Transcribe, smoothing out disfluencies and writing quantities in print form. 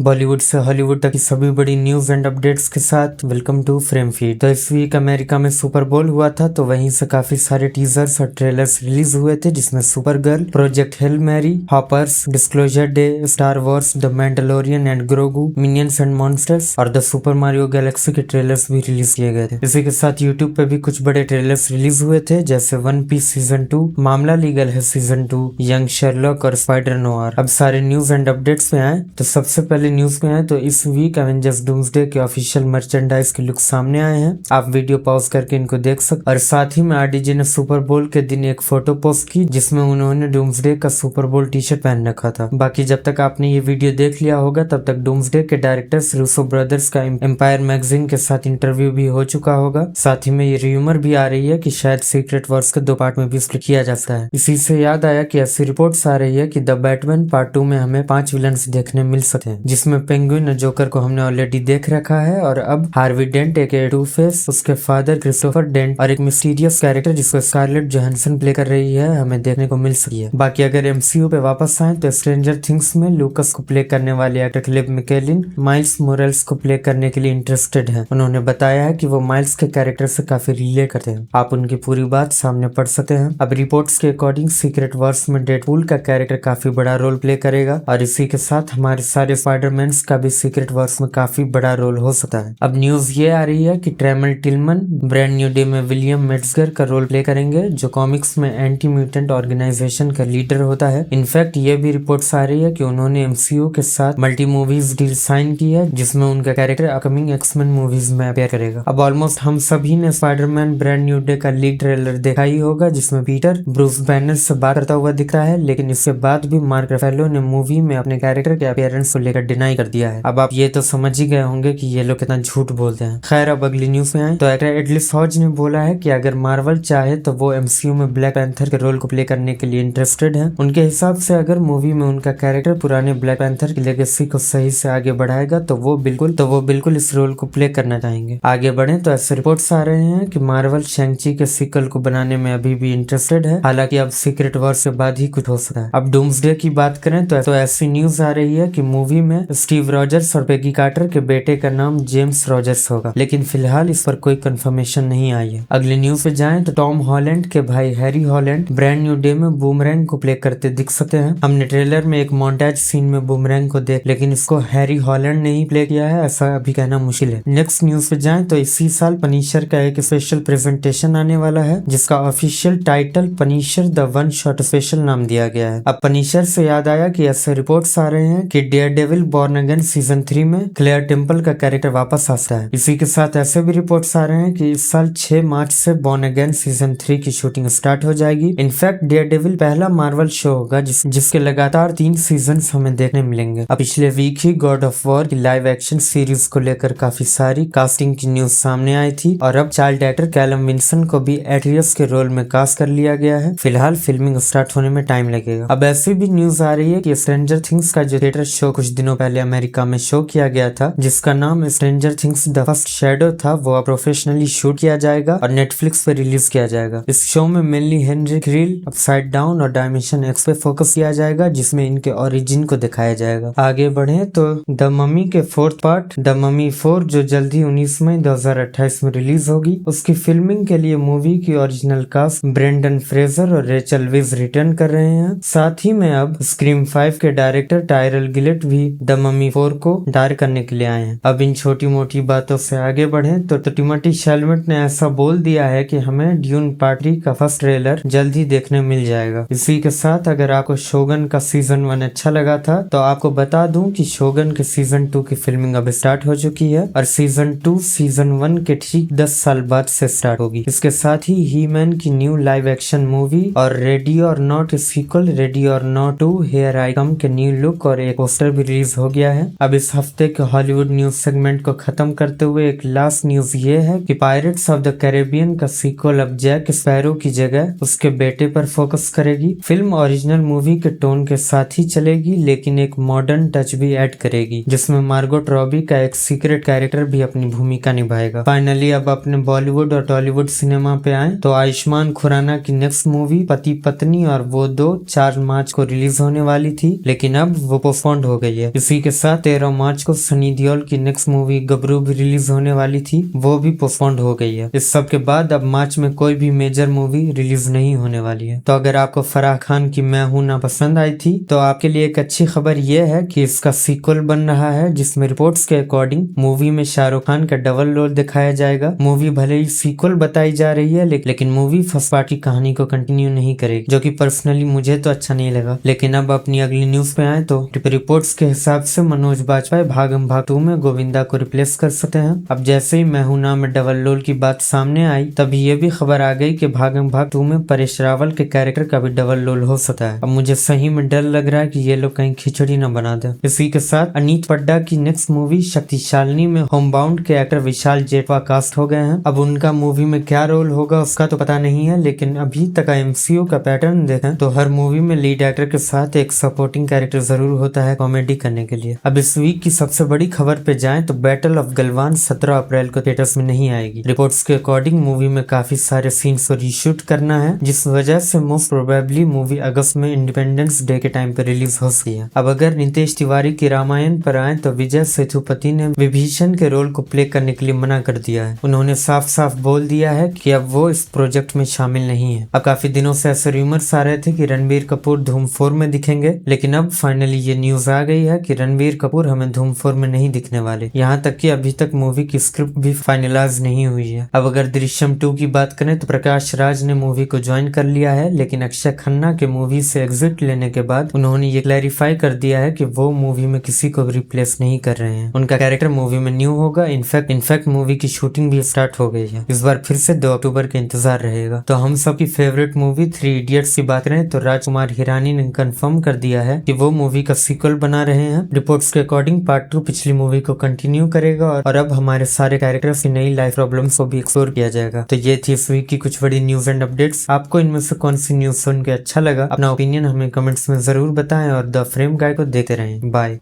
बॉलीवुड से हॉलीवुड तक की सभी बड़ी न्यूज एंड अपडेट्स के साथ वेलकम टू फ्रेम फीड। तो इस वीक अमेरिका में सुपर बोल हुआ था, तो वहीं से काफी सारे टीजर्स और ट्रेलर्स रिलीज हुए थे, जिसमें Supergirl, Project Hail Mary, Hoppers, Disclosure Day, Star Wars, The Mandalorian and Grogu, Minions and Monsters और द सुपर मारियो गैलेक्सी के ट्रेलर्स भी रिलीज किए गए थे। इसी के साथ यूट्यूब पे भी कुछ बड़े ट्रेलर्स रिलीज हुए थे, जैसे वन पीस सीजन 2, मामला लीगल है सीजन 2, यंग शेरलॉक और स्पाइडर नोआर। अब सारे न्यूज एंड अपडेट्स में आए तो सबसे पहले न्यूज में है तो इस वीक एवेंजर्स डूम्सडे के ऑफिशियल मर्चेंडाइज के लुक सामने आए हैं। आप वीडियो पॉज करके इनको देख सकते। और साथ ही में आरडीजे ने सुपर बोल के दिन एक फोटो पोस्ट की, जिसमें उन्होंने डूम्सडे का सुपर बोल टी शर्ट पहन रखा था। बाकी जब तक आपने ये वीडियो देख लिया होगा तब तक डूम्सडे के डायरेक्टर्स रूसो ब्रदर्स का एम्पायर मैगजीन के साथ इंटरव्यू भी हो चुका होगा। साथ ही में ये र्यूमर भी आ रही है कि शायद सीक्रेट वॉर्स के 2 पार्ट में भी स्प्लिट किया जाता है। इसी से याद आया कि ऐसी रिपोर्ट्स आ रही है कि द बैटमैन पार्ट 2 में हमें 5 विलन्स देखने मिल सकते हैं, जिसमें पेंगुइन और जोकर को हमने ऑलरेडी देख रखा है, और अब Harvey Dent aka two face, उसके फादर क्रिस्टोफर डेंट और एक मिस्टीरियस कैरेक्टर जिसको स्कारलेट जोहानसन प्ले कर रही है हमें देखने को मिल सकी है। बाकी अगर एमसीयू पे वापस आए तो स्ट्रेंजर थिंग्स में लूकस को प्ले करने वाले एक्टर क्लिव मिकेलिन माइल्स मोरेल्स को प्ले करने के लिए इंटरेस्टेड है। उन्होंने बताया है कि वो माइल्स के कैरेक्टर से काफी रिलेट करते हैं। आप उनकी पूरी बात सामने पढ़ सकते हैं। अब रिपोर्ट्स के अकॉर्डिंग सीक्रेट वॉर्स में डेडपूल का कैरेक्टर काफी बड़ा रोल प्ले करेगा, और इसी के साथ हमारे सारे स्पाइडरमैन का भी सीक्रेट वॉर्स में काफी बड़ा रोल हो सकता है। अब न्यूज ये आ रही है कि ट्रेमल टिलमन ब्रांड न्यू डे में विलियम मेट्जगर का रोल प्ले करेंगे, जो कॉमिक्स में एंटी म्यूटेंट ऑर्गेनाइजेशन का लीडर होता है। इनफैक्ट ये भी रिपोर्ट्स आ रही है कि उन्होंने एमसीयू के साथ मल्टी मूवीज डील साइन की है, जिसमें उनका कैरेक्टर अपकमिंग एक्समैन मूवीज में अपीयर करेगा। अब ऑलमोस्ट हम सभी ने स्पाइडरमैन ब्रांड न्यू डे का लीक ट्रेलर देखा ही होगा, जिसमें पीटर ब्रूस बैनर से बात करता हुआ दिख रहा है, लेकिन इसके बाद भी मार्क रफेलो ने मूवी में अपने कैरेक्टर के अपीयरेंस को लेकर डिनाई कर दिया है। अब आप ये तो समझ ही गए होंगे कि ये लोग कितना झूठ बोलते हैं। खैर, अब अगली न्यूज में आए तो एक्टर एडलिस हॉज ने बोला है कि अगर मार्वल चाहे तो वो एमसीयू में ब्लैक पैंथर के रोल को प्ले करने के लिए इंटरेस्टेड है। उनके हिसाब से अगर मूवी में उनका कैरेक्टर पुराने ब्लैक पैंथर की लेगेसी को सही से आगे बढ़ाएगा तो वो बिल्कुल इस रोल को प्ले करना चाहेंगे। आगे बढ़े तो ऐसे रिपोर्ट्स आ रहे हैं कि मार्वल शैंग-ची के सीक्वल को बनाने में अभी भी इंटरेस्टेड है, हालांकि अब सीक्रेट वॉर्स के बाद ही कुछ हो सकता है। अब डूम्सडे की बात करें तो ऐसी न्यूज आ रही है कि मूवी में स्टीव रॉजर्स और पेगी कार्टर के बेटे का नाम जेम्स रॉजर्स होगा, लेकिन फिलहाल इस पर कोई कंफर्मेशन नहीं आई है। अगली न्यूज पे जाएं तो टॉम हॉलैंड के भाई Harry Holland brand new day में बूमरैंग को प्ले करते दिख सकते हैं। हमने ट्रेलर में एक मोन्टाज सीन में बूमरैंग को देख, लेकिन इसको हैरी हॉलैंड ने ही प्ले किया है, ऐसा अभी कहना मुश्किल है। नेक्स्ट न्यूज पे जाएं तो इसी साल पनिशर का एक स्पेशल प्रेजेंटेशन आने वाला है, जिसका official title Punisher the one shot special नाम दिया गया है। अब पनिशर से याद आया कि ऐसे रिपोर्ट्स आ रहे हैं कि डेयरडेविल बॉर्न अगेन सीजन 3 में क्लेयर टेम्पल का कैरेक्टर वापस आ सकता है। इसी के साथ ऐसे भी रिपोर्ट्स आ रहे हैं कि इस साल 6 मार्च से बॉर्न अगेन सीजन 3 की शूटिंग स्टार्ट हो जाएगी। इनफैक्ट डेयरडेविल पहला मार्वल शो होगा जिसके लगातार 3 सीजन हमें देखने मिलेंगे। अब पिछले वीक ही गॉड ऑफ वॉर की लाइव एक्शन सीरीज को लेकर काफी सारी कास्टिंग की न्यूज सामने आई थी, और अब चाइल्ड एक्टर कैलम विंसन को भी एट्रियस के रोल में कास्ट कर लिया गया है। फिलहाल फिल्मिंग स्टार्ट होने में टाइम लगेगा। अब ऐसी भी न्यूज आ रही है कि स्ट्रेंजर थिंग्स का जो थिएटर शो कुछ दिनों पहले अमेरिका में शो किया गया था, जिसका नाम stranger things the first shadow था, वो अब प्रोफेशनली शूट किया जाएगा और नेटफ्लिक्स पे रिलीज किया जाएगा। इस शो में mainly Henry krill, upside down और डायमेंशन एक्स पे फोकस किया जाएगा, जिसमें इनके ओरिजिन को दिखाया जाएगा। आगे बढ़े तो द ममी के 4th पार्ट द ममी 4 जो जल्द ही 19 मई 2028 में रिलीज होगी, उसकी फिल्मिंग के लिए मूवी की ओरिजिनल कास्ट ब्रेंडन फ्रेजर और रेचल विज रिटर्न कर रहे हैं। साथ ही में अब स्क्रीम 5 के डायरेक्टर टायरल गिलेट भी द ममी 4 को डायरेक्ट करने के लिए आए हैं। अब इन छोटी मोटी बातों से आगे बढ़े तो टिमोथी शैलमेट ने ऐसा बोल दिया है कि हमें ड्यून पार्ट 3 का फर्स्ट ट्रेलर जल्द ही देखने मिल जाएगा। इसी के साथ अगर आपको शोगन का सीजन 1 अच्छा लगा था तो आपको बता दूं कि शोगन के सीजन 2 की फिल्मिंग अब स्टार्ट हो चुकी है, और सीजन 2 सीजन 1 के ठीक 10 साल बाद से स्टार्ट होगी। इसके साथ ही ही-मैन की न्यू लाइव एक्शन मूवी और रेडी और नॉट सीक्वल रेडी और नॉट 2 हियर आई कम के न्यू लुक और एक पोस्टर भी रिलीज हो गया है। अब इस हफ्ते के हॉलीवुड न्यूज सेगमेंट को खत्म करते हुए एक लास्ट न्यूज ये है कि पायरेट्स ऑफ द कैरेबियन का सीक्वल अब जैक स्पैरो की जगह उसके बेटे पर फोकस करेगी। फिल्म ओरिजिनल मूवी के टोन के साथ ही चलेगी, लेकिन एक मॉडर्न टच भी ऐड करेगी, जिसमें मार्गोट रॉबी का एक सीक्रेट कैरेक्टर भी अपनी भूमिका निभाएगा। फाइनली अब अपने बॉलीवुड और टॉलीवुड सिनेमा पे आए तो आयुष्मान खुराना की नेक्स्ट मूवी पति पत्नी और वो 2 4 मार्च को रिलीज होने वाली थी, लेकिन अब वो पोस्टपोन्ड हो गई है। इसी इसी के साथ 13 मार्च को सनी देओल की नेक्स्ट मूवी गबरू भी रिलीज होने वाली थी, वो भी पोस्टपोन्ड हो गई है। इस सब के बाद अब मार्च में कोई भी मेजर मूवी रिलीज नहीं होने वाली है। तो अगर आपको फराह खान की मैं हूं ना पसंद आई थी तो आपके लिए एक अच्छी खबर ये है कि इसका सीक्वल बन रहा है, जिसमें रिपोर्ट्स के अकॉर्डिंग मूवी में शाहरुख खान का डबल रोल दिखाया जाएगा। मूवी भले ही सीक्वल बताई जा रही है लेकिन मूवी फर्स्ट पार्ट की कहानी को कंटिन्यू नहीं करेगी, जो कि पर्सनली मुझे तो अच्छा नहीं लगा। लेकिन अब अपनी अगली न्यूज पे आए तो रिपोर्ट्स के हिसाब से मनोज बाजपेयी भागम भाग 2 में गोविंदा को रिप्लेस कर सकते हैं। अब जैसे ही मैं हूं ना में डबल रोल की बात सामने आई तभी ये भी खबर आ गई कि भागम भाग 2 में परेश रावल के कैरेक्टर का भी डबल रोल हो सकता है। अब मुझे सही में डर लग रहा है कि ये लोग कहीं खिचड़ी न बना दे। इसी के साथ अनीत पड्डा की नेक्स्ट मूवी शक्तिशालिनी में होमबाउंड के एक्टर विशाल जेठवा कास्ट हो गए हैं। अब उनका मूवी में क्या रोल होगा उसका तो पता नहीं है, लेकिन अभी तक एमसीयू का पैटर्न देखें तो हर मूवी में लीड एक्टर के साथ एक सपोर्टिंग कैरेक्टर जरूर होता है कॉमेडी करने के लिए। अब इस वीक की सबसे बड़ी खबर पे जाएं तो बैटल ऑफ गलवान 17 अप्रैल को थिएटर्स में नहीं आएगी। रिपोर्ट्स के अकॉर्डिंग मूवी में काफी सारे सीन्स को रीशूट करना है, जिस वजह से मोस्ट प्रोबेबली मूवी अगस्त में इंडिपेंडेंस डे के टाइम पे रिलीज हो सकती है। अब अगर नितेश तिवारी की रामायण पर आए तो विजय सेतुपति ने विभीषण के रोल को प्ले करने के लिए मना कर दिया है। उन्होंने साफ साफ बोल दिया है कि अब वो इस प्रोजेक्ट में शामिल नहीं है। अब काफी दिनों से ऐसे रूमर्स आ रहे थे कि रणबीर कपूर धूम 4 में दिखेंगे, लेकिन अब फाइनली ये न्यूज आ गई है कि रणबीर कपूर हमें धूम 4 में नहीं दिखने वाले। यहाँ तक कि अभी तक मूवी की स्क्रिप्ट भी फाइनलाइज नहीं हुई है। अब अगर दृश्यम 2 की बात करें तो प्रकाश राज ने मूवी को ज्वाइन कर लिया है, लेकिन अक्षय खन्ना के मूवी से एग्जिट लेने के बाद उन्होंने ये क्लैरिफाई कर दिया है कि वो मूवी में किसी को भी रिप्लेस नहीं कर रहे हैं। उनका कैरेक्टर मूवी में न्यू होगा। इनफैक्ट मूवी की शूटिंग भी स्टार्ट हो गई है। इस बार फिर से 2 अक्टूबर का इंतजार रहेगा। तो हम सबकी फेवरेट मूवी 3 इडियट्स की बात करें तो राजकुमार हिरानी ने कंफर्म कर दिया है कि वो मूवी का सीक्वल बना रहे हैं। रिपोर्ट्स के अकॉर्डिंग पार्ट 2 पिछली मूवी को कंटिन्यू करेगा और अब हमारे सारे कैरेक्टर्स की नई लाइफ प्रॉब्लम्स को भी एक्सप्लोर किया जाएगा। तो ये थी इस वीक की कुछ बड़ी न्यूज एंड अपडेट्स। आपको इनमें से कौन सी न्यूज सुन के अच्छा लगा, अपना ओपिनियन हमें कमेंट्स में जरूर बताएं और द फ्रेम गाइड को देखते रहें। बाय।